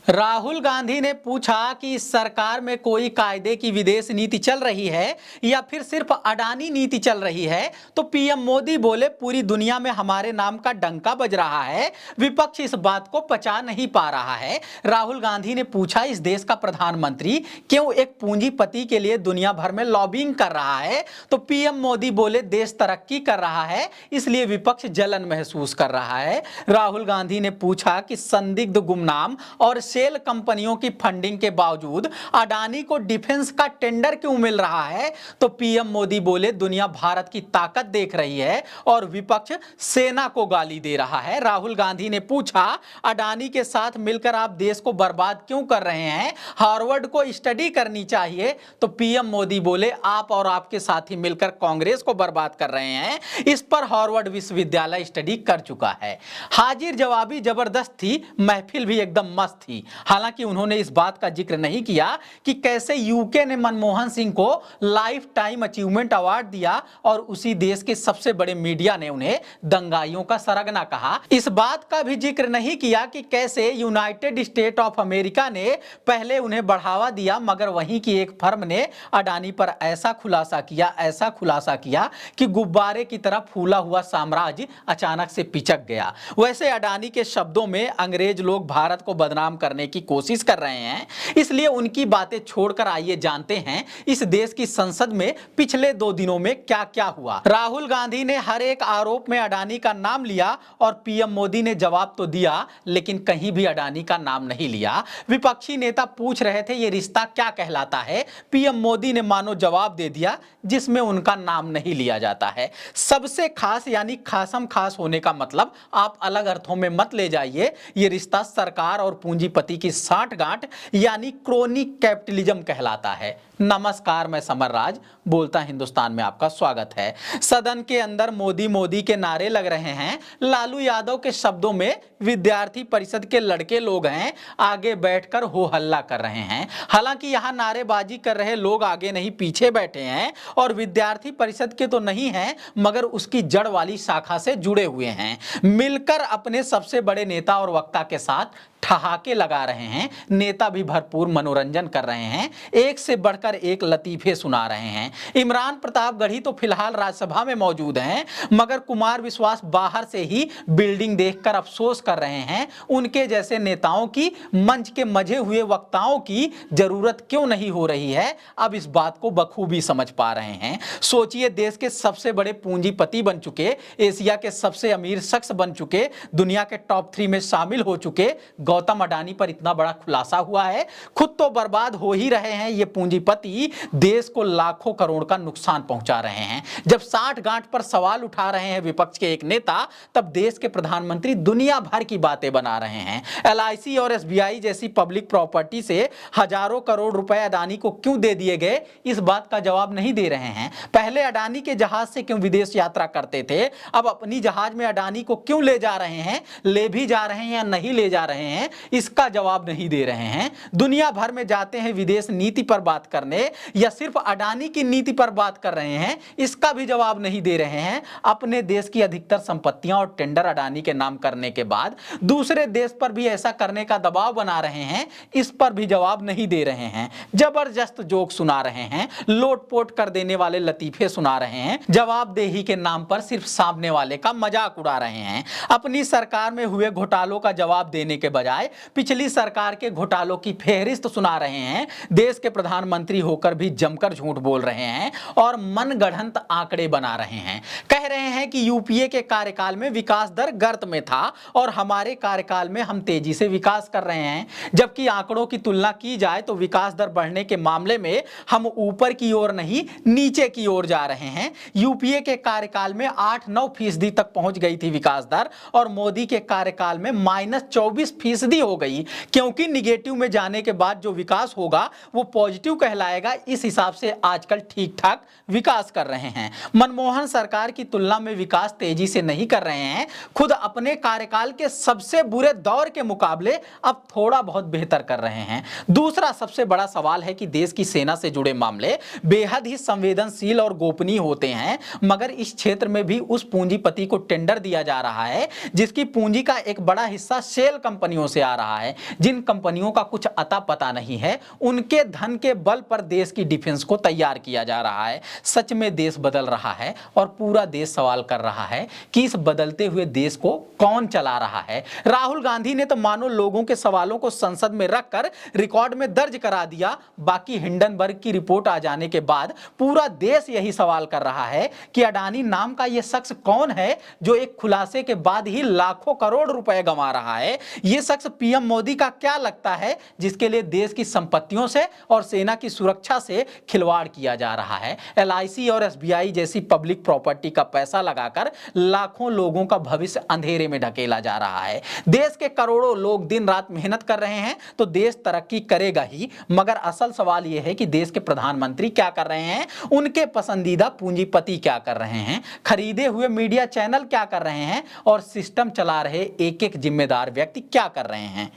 राहुल गांधी ने पूछा कि इस सरकार में कोई कायदे की विदेश नीति चल रही है या फिर सिर्फ अडानी नीति चल रही है, तो पीएम मोदी बोले पूरी दुनिया में हमारे नाम का डंका बज रहा है। विपक्ष इस बात को पचा नहीं पा रहा है। राहुल गांधी ने पूछा इस देश का प्रधानमंत्री क्यों एक पूंजीपति के लिए दुनिया भर में लॉबिंग कर रहा है, तो पीएम मोदी बोले देश तरक्की कर रहा है इसलिए विपक्ष जलन महसूस कर रहा है। राहुल गांधी ने पूछा कि संदिग्ध गुमनाम और सेल कंपनियों की फंडिंग के बावजूद अडानी को डिफेंस का टेंडर क्यों मिल रहा है, तो पीएम मोदी बोले दुनिया भारत की ताकत देख रही है और विपक्ष सेना को गाली दे रहा है। राहुल गांधी ने पूछा अडानी के साथ मिलकर आप देश को बर्बाद क्यों कर रहे हैं, हार्वर्ड को स्टडी करनी चाहिए, तो पीएम मोदी बोले आप और आपके साथी मिलकर कांग्रेस को बर्बाद कर रहे हैं। इस पर हार्वर्ड विश्वविद्यालय स्टडी कर चुका है। हाजिर जवाबी जबरदस्त थी, महफिल भी एकदम मस्त थी। हालांकि उन्होंने इस बात का जिक्र नहीं किया कि कैसे यूके ने मनमोहन सिंह को लाइफ टाइम अचीवमेंट अवार्ड दिया और उसी देश के सबसे बड़े मीडिया ने उन्हें दंगाइयों का सरगना कहा। इस बात का भी जिक्र नहीं किया कि कैसे यूनाइटेड स्टेट ऑफ अमेरिका ने पहले उन्हें बढ़ावा दिया, मगर वहीं की एक फर्म ने अडानी पर ऐसा खुलासा किया कि गुब्बारे की तरह फूला हुआ साम्राज्य अचानक से पिचक गया। वैसे अडानी के शब्दों में अंग्रेज लोग भारत को बदनाम करने की कोशिश कर रहे हैं, इसलिए उनकी बातें छोड़कर आइए जानते हैं इस देश की संसद में पिछले 2 दिनों में क्या क्या हुआ। राहुल गांधी ने हर एक आरोप में अडानी का नाम लिया और पीएम मोदी ने जवाब तो दिया लेकिन कहीं भी अडानी का नाम नहीं लिया। विपक्षी नेता पूछ रहे थे ये रिश्ता क्या कहलाता है, पीएम मोदी ने मानो जवाब दे दिया जिसमें उनका नाम नहीं लिया जाता है। सबसे खास यानी खासम खास होने का मतलब आप अलग अर्थों में मत ले जाइए। ये रिश्ता सरकार और पूंजीपति की साठगांठ यानी क्रोनिक कैपिटलिज्म कहलाता है। नमस्कार, मैं समर राज बोलता हिंदुस्तान में आपका स्वागत है। सदन के अंदर मोदी मोदी के नारे लग रहे हैं। लालू यादव के शब्दों में विद्यार्थी परिषद के लड़के लोग हैं, आगे बैठकर हो हल्ला कर रहे हैं। हालांकि यहां नारेबाजी कर रहे लोग आगे नहीं पीछे बैठे हैं और विद्यार्थी परिषद के तो नहीं हैं मगर उसकी जड़ वाली शाखा से जुड़े हुए हैं। मिलकर अपने सबसे बड़े नेता और वक्ता के साथ ठहाके लगा रहे हैं। नेता भी भरपूर मनोरंजन कर रहे हैं, एक से बढ़कर एक लतीफे सुना रहे हैं। इमरान प्रतापगढ़ी तो फिलहाल राज्यसभा में मौजूद हैं, मगर कुमार विश्वास बाहर से ही बिल्डिंग देखकर अफसोस कर रहे हैं उनके जैसे नेताओं की, मंच के मजे हुए वक्ताओं की जरूरत क्यों नहीं हो रही है। अब इस बात को बखूबी समझ पा रहे हैं। सोचिए, देश के सबसे बड़े पूंजीपति बन चुके, एशिया के सबसे अमीर शख्स बन चुके, दुनिया के टॉप 3 में शामिल हो चुके गौतम अडानी पर इतना बड़ा खुलासा हुआ है। खुद तो बर्बाद हो ही रहे हैं ये पूंजीपति, देश को लाखों करोड़ का नुकसान पहुंचा रहे हैं। जब 60 गांठ पर सवाल उठा रहे हैं विपक्ष के एक नेता, तब देश के प्रधानमंत्री दुनिया भर की बातें बना रहे हैं। एलआईसी और एसबीआई जैसी पब्लिक प्रॉपर्टी से हजारों करोड़ रुपए अडानी को क्यों दे दिए गए, इस बात का जवाब नहीं दे रहे हैं। पहले अडानी के जहाज से क्यों विदेश यात्रा करते थे, अब अपनी जहाज में अडानी को क्यों ले जा रहे हैं, ले भी जा रहे हैं या नहीं ले जा रहे हैं, इसका जवाब नहीं दे रहे हैं। दुनिया भर में जाते हैं विदेश नीति पर बात करने या सिर्फ अडानी की नीति पर बात कर रहे हैं, इसका भी जवाब नहीं दे रहे हैं। अपने देश की अधिकतर संपत्तियां और टेंडर अडानी के नाम करने के बाद दूसरे देश पर भी ऐसा करने का दबाव बना रहे हैं, इस पर भी जवाब नहीं दे रहे हैं। जबरदस्त जोक सुना रहे हैं, लोटपोट कर देने वाले लतीफे सुना रहे हैं, जवाबदेही के नाम पर सिर्फ सामने वाले का मजाक उड़ा रहे हैं। अपनी सरकार में हुए घोटालों का जवाब देने के बजाय पिछली सरकार के घोटालों की फेहरिस्त सुना रहे हैं। देश के प्रधानमंत्री होकर भी जमकर झूठ बोल रहे हैं और मनगढ़ंत आंकड़े बना रहे हैं। कह रहे हैं कि यूपीए के कार्यकाल में विकास दर गर्त में था और हमारे कार्यकाल में हम तेजी से विकास कर रहे हैं, जबकि आंकड़ों की तुलना की जाए तो विकास दर बढ़ने के मामले में हम ऊपर की ओर नहीं नीचे की ओर जा रहे हैं। यूपीए के कार्यकाल में 8-9% तक पहुंच गई थी विकास दर और मोदी के कार्यकाल में -24% हो गई, क्योंकि निगेटिव में जाने के बाद जो विकास होगा वो पॉजिटिव कहलाएगा। इस हिसाब से आजकल ठीक ठाक विकास कर रहे हैं। मनमोहन सरकार की तुलना में विकास तेजी से नहीं कर रहे हैं, खुद अपने कार्यकाल के सबसे बुरे दौर के मुकाबले अब थोड़ा बहुत बेहतर कर रहे हैं। दूसरा सबसे बड़ा सवाल है कि देश की सेना से जुड़े मामले बेहद ही संवेदनशील और गोपनीय होते हैं, मगर इस क्षेत्र में भी उस पूंजीपति को टेंडर दिया जा रहा है जिसकी पूंजी का एक बड़ा हिस्सा सेल कंपनियों कंपनियों से आ रहा है, जिन कंपनियों का कुछ अता पता नहीं है, उनके धन के बल पर देश की डिफेंस को तैयार किया जा रहा है। सच में देश बदल रहा है और पूरा देश सवाल कर रहा है कि इस बदलते हुए देश को कौन चला रहा है। राहुल गांधी ने तो मानो लोगों के सवालों को संसद में रखकर रिकॉर्ड में दर्ज करा दिया। बाकी हिंडनबर्ग की रिपोर्ट आ जाने के बाद पूरा देश यही सवाल कर रहा है कि अडानी नाम का यह शख्स कौन है जो एक खुलासे के बाद ही लाखों करोड़ रुपए गंवा रहा है। यह शख्स पीएम मोदी का क्या लगता है जिसके लिए देश की संपत्तियों से और सेना की सुरक्षा से खिलवाड़ किया जा रहा है। एलआईसी और एसबीआई जैसी पब्लिक प्रॉपर्टी का पैसा लगाकर लाखों लोगों का भविष्य अंधेरे में ढकेला जा रहा है। देश के करोड़ों लोग दिन रात मेहनत कर रहे हैं तो देश तरक्की करेगा ही, मगर असल सवाल यह है कि देश के प्रधानमंत्री क्या कर रहे हैं, उनके पसंदीदा पूंजीपति क्या कर रहे हैं, खरीदे हुए मीडिया चैनल क्या कर रहे हैं और सिस्टम चला रहे एक एक जिम्मेदार व्यक्ति क्या कर रहे हैं।